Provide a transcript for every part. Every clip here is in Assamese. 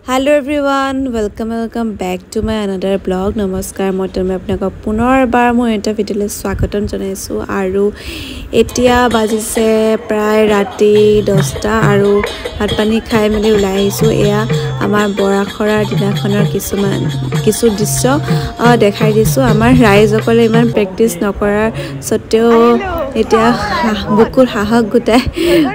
Hello everyone, welcome back to my another blog. Namaskar, মই আপোনাক পুনৰবাৰ মই এটা ভিডিঅ'লৈ স্বাগতম জনাইছো আৰু এতিয়া বাজিছে প্ৰায় ৰাতি 10টা আৰু ভাত পানী খাই মেলি ওলাই আহিছো এয়া আমাৰ বৰাখৰাৰ দিনাখনৰ কিছু দৃশ্য দেখাই দিছো আমাৰ ৰাইজসকলে ইমান প্ৰেক্টিছ নকৰাৰ সত্ত্বেও এতিয়া বুকুৰ সাহস গোটাই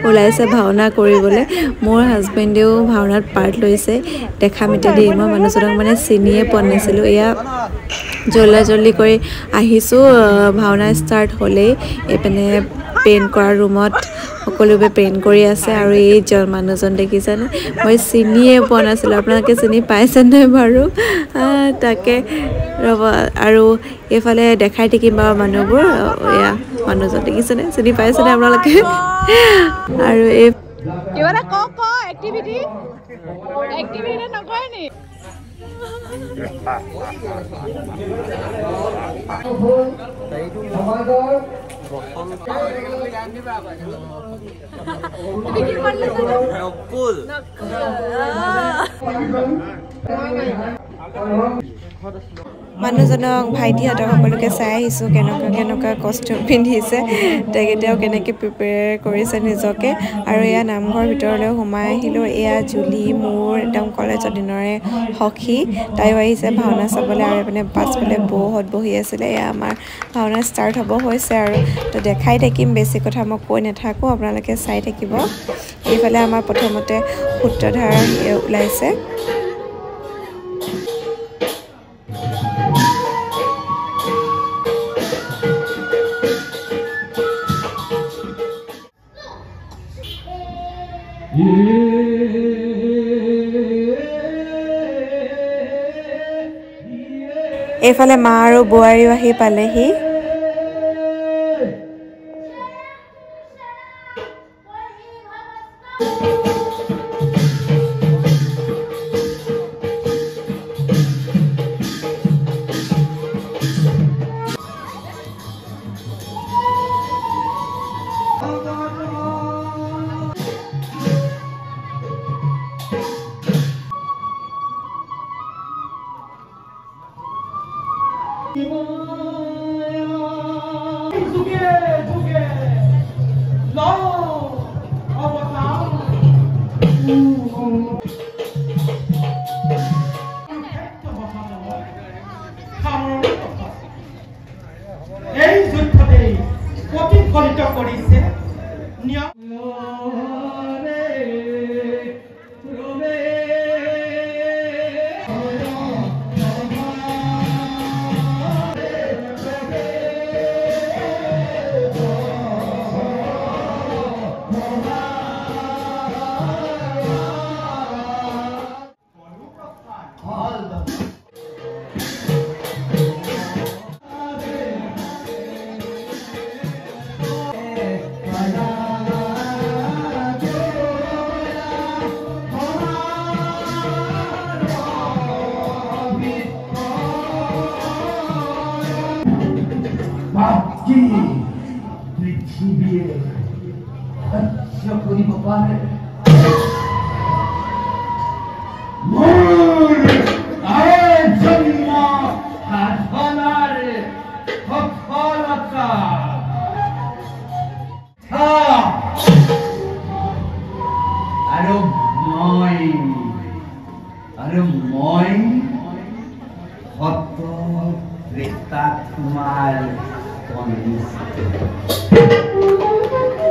ওলাইছে ভাওনা কৰিবলৈ মোৰ হাজবেণ্ডেও ভাওনাত পাৰ্ট লৈছে দেখা মিটা দি মই মানুহজনক মানে চিনিয়ে পোৱা নাছিলো এয়া জল্দি কৰি আহিছো ভাওনা ষ্টাৰ্ট হ'লেই এপেনে পেইণ্ট কৰা ৰুমত সকলোবে পেইণ্ট কৰি আছে আৰু এই মানুহজন দেখিছেনে মই চিনিয়ে পোৱা নাছিলো আপোনালোকে চিনি পাইছেনে বাৰু তাকে আৰু এফালে দেখাই থাকিম বাৰু মানুহবোৰ এয়া মানুহজন দেখিছেনে চিনি পাইছেনে আপোনালোকে আৰু এই কিবাটা ক এক্টিভিটি নকৰে নি মানুহজনক ভাইটিহঁতক সকলোকে চাই আহিছোঁ কেনেকুৱা কষ্টিউম পিন্ধিছে তেখেতেও কেনেকৈ প্ৰিপেয়াৰ কৰিছে নিজকে আৰু এয়া নামঘৰ ভিতৰলৈ সোমাই আহিলোঁ এয়া জুলি মোৰ একদম কলেজৰ দিনৰে সখী তাইও আহিছে ভাওনা চাবলৈ আৰু মানে পাছফালে বৌহঁত বহি আছিলে এয়া আমাৰ ভাওনা ষ্টাৰ্ট হ'ব হৈছে আৰু তো দেখাই থাকিম বেছি কথা মই কৈ নাথাকোঁ আপোনালোকে চাই থাকিব এইফালে আমাৰ প্ৰথমতে সূত্ৰধাৰ ওলাইছে এইফালে মা আৰু বোৱাৰীও আহি পালেহি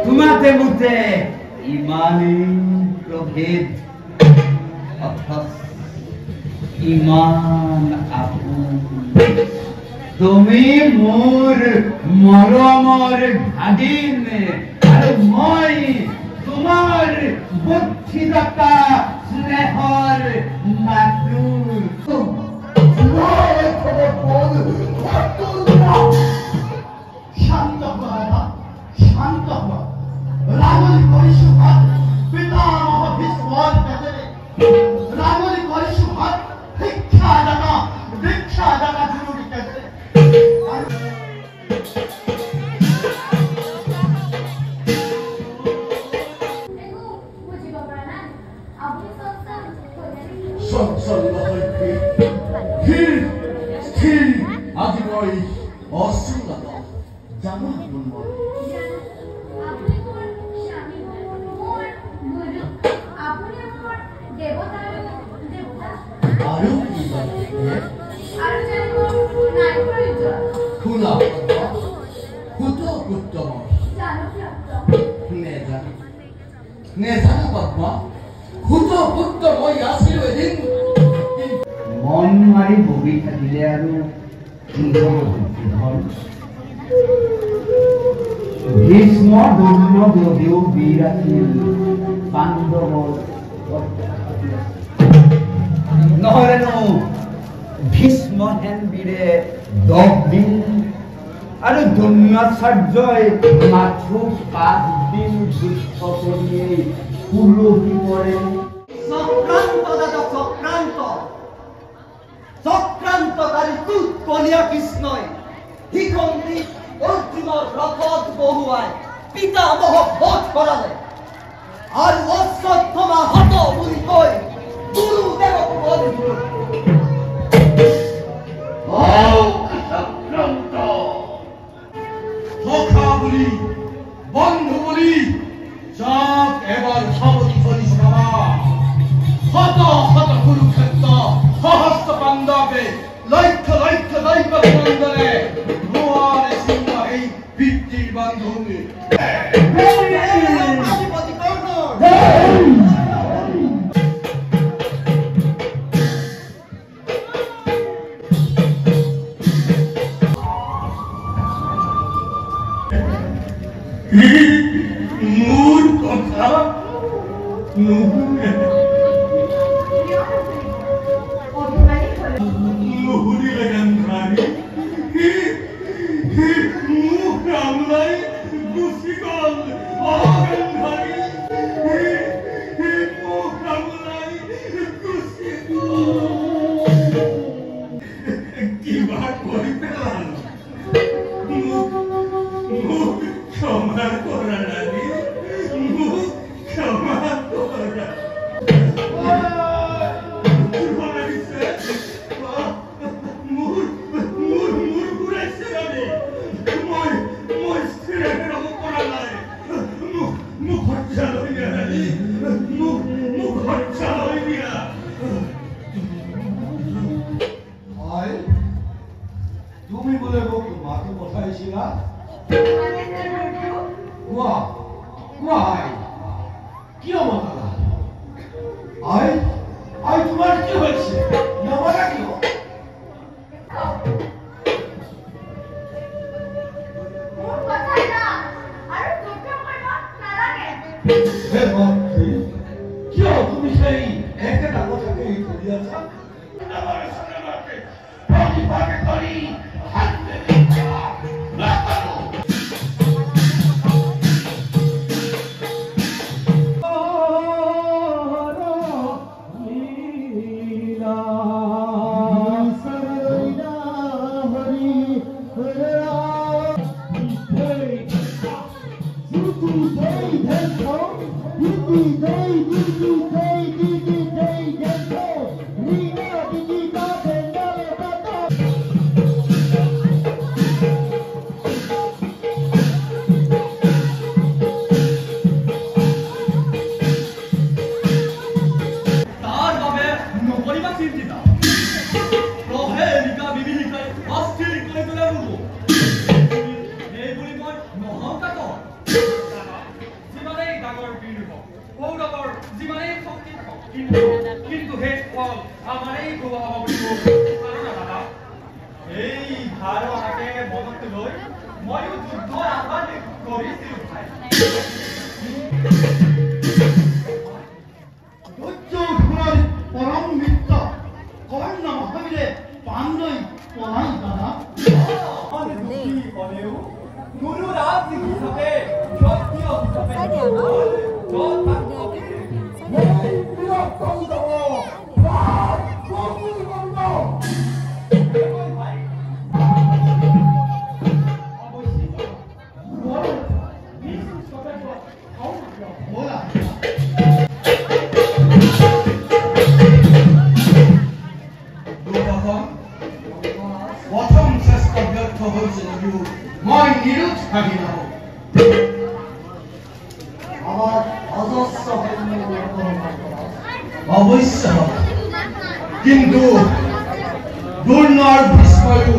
তোমাতে মুতে ইমানে প্ৰভেদ ইমান আপোন তুমি মোৰ মৰমৰ ভাগিন আৰু মই তোমাৰ বুদ্ধিদাতা স্নেহৰ মাতৃ শান্ত ৰামলি পৰিশুভাত পিতামহ ভীষ্মৰ কাজে ৰামলি পৰিশুভাত দীক্ষা দানা জৰুৰি কাজে আজি মই অসুন্দৰ জানা আৰু কি শুনা সুত উত্তম নেজানো পদ্মা সুত উত্তম আছিলো এদিন মন মাৰি বহি থাকিলে আৰু ভীষ্ম দ্ৰোণ যদিও বীৰ আছিল পাণ্ডৱৰ নহলেনো ভীষ্ম হেন বীৰে 10 দিন আৰু দ্ৰোণাচাৰ্যই মাথো 5 দিন যুদ্ধ কৰিয়েই কুলহি পৰে চক্ৰান্তকাৰী কলিয়া কৃষ্ণই হিকন্দি অৰ্জুনৰ ৰথত বহুৱাই পিতামহ বধ কৰালে আৰু অশ্বত্থমা হত বুলি কৈ গুৰুদেৱক বধ চক্ৰান্ত সখা বুলি বন্ধু বুলি যাক এবাৰ সাৱধি ধৰিছ শত শত কুৰুক্ষেত্ৰ সহস্ৰ পাণ্ডৱে লক্ষ্য লক্ষ্য দৈব নন্দনে নোৱাৰে চিন্তা এই পিতৃৰ বান্ধৱী মোৰ কথা নুশুনে নুশুনিলে গান্ধাৰী মোক কামলাই গুচি গল গান্ধাৰী মোক কামলাই গুচি গল কিবা কৰি পেলালো মোক ক্ষমা কৰা নানি মোক ক্ষমা কৰা তুমি বলে মোক মাকে পঠাইছিলা কিয় মাতা আই তোমাৰ কি হৈছে নমাৰা কিয় কিয় তুমি সেই একেটা কথাকে কৰি আছা কিন্তু হে ফল আমাৰেই গোৱা হ'ব এই ধাৰণাকে মনত লৈ ময়ো যুদ্ধৰ আহ্বান কৰিছিলোঁ পৰম মিত্ৰ কৰ্ণ মহাবীৰে পাণ্ডৈ পলাই দাদা গুৰু ৰাজ হিচাপে ক্ষত্ৰিয় হিচাপে হৈছে যদিও মই নিৰুৎসাহী নহওঁ। আমাৰ অজস্ৰ অৱশ্য কিন্তু দুৰ্ণৰ ভীষ্ময়ো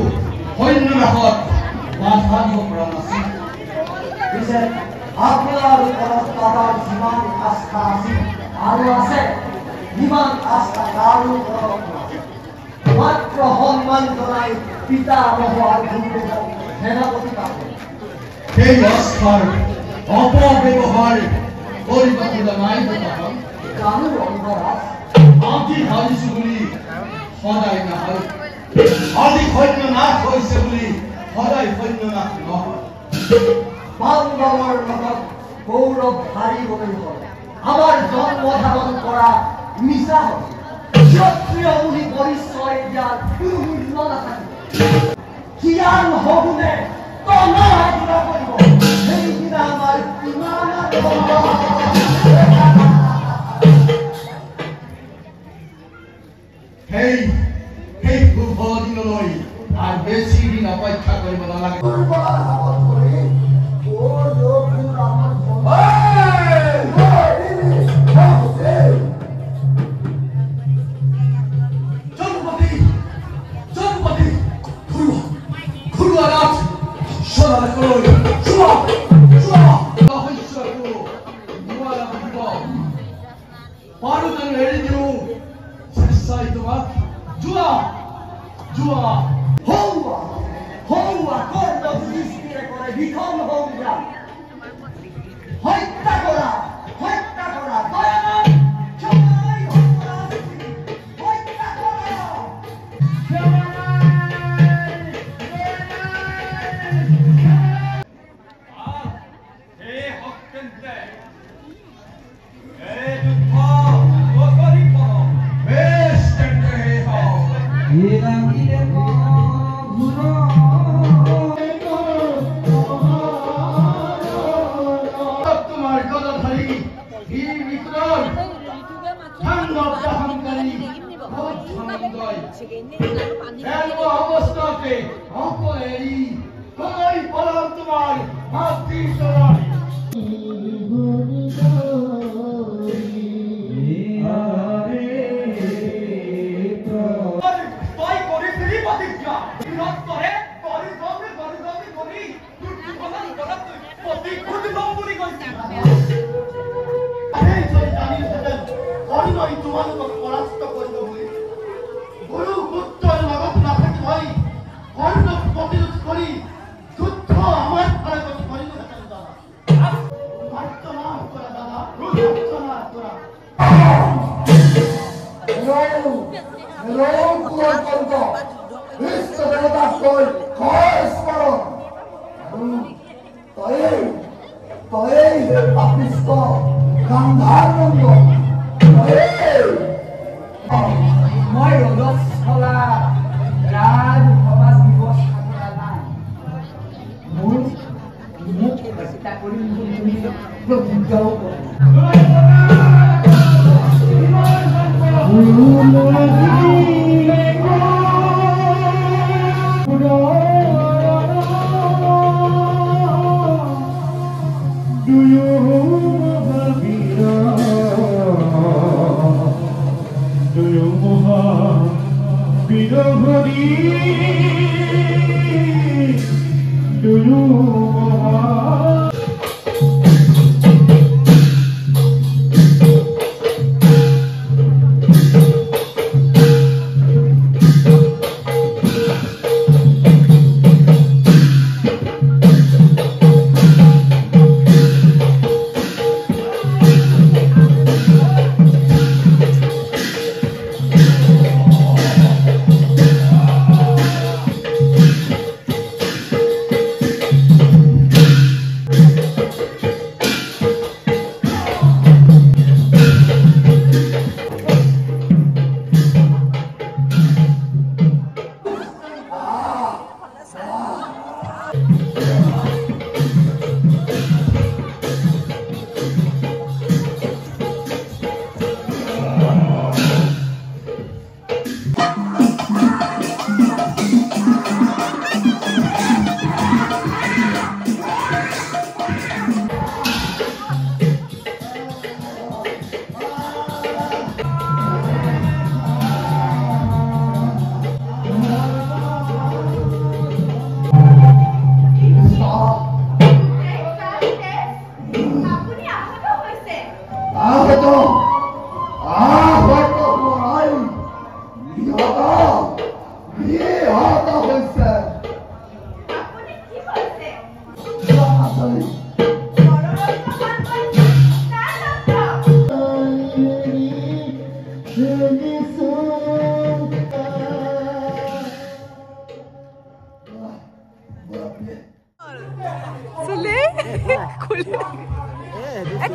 সৈন্যনাশত বাধা দিব পৰা নাছিল। পিছে আপোনাৰ ওপৰত দাদাৰ যিমান আস্থা আছিল আৰু আছে সিমান আস্থা কাৰো ওপৰত মাত্ৰ সন্মান জনাই পিতা মহোৱাৰ সেনাপতি পালে সেই অস্থাৰ অপব্যৱহাৰ কৰিব খোজা নাই কাৰো অংগৰাজ আজি ভাবিছো বুলি সদায় নহয়, আজি সৈন্য নাশ হৈছে বুলি সদায় সৈন্য নাশ নহয়। পাণ্ডৱৰ লগত গৌৰৱ হাৰিবলৈ হয় আমাৰ জন্ম ধাৰণ কৰা মিছা হয়। ক্ষত্ৰিয় বুলি পৰিচয় দিয়াৰ কোনো মূল্য নাথাকিব। জ্ঞান হবনে তনাঘোনা কৰিব সেইদিনা আমাৰ কিমান সেই শুভ দিনলৈ আৰু বেছি দিন অপেক্ষা কৰিব নালাগে।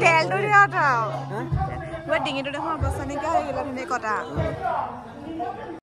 তেলটো দিয়া ডিঙিটো দেখোন অৱস্থা নাইকিয়া হৈ গ'ল ধুনীয়া কটা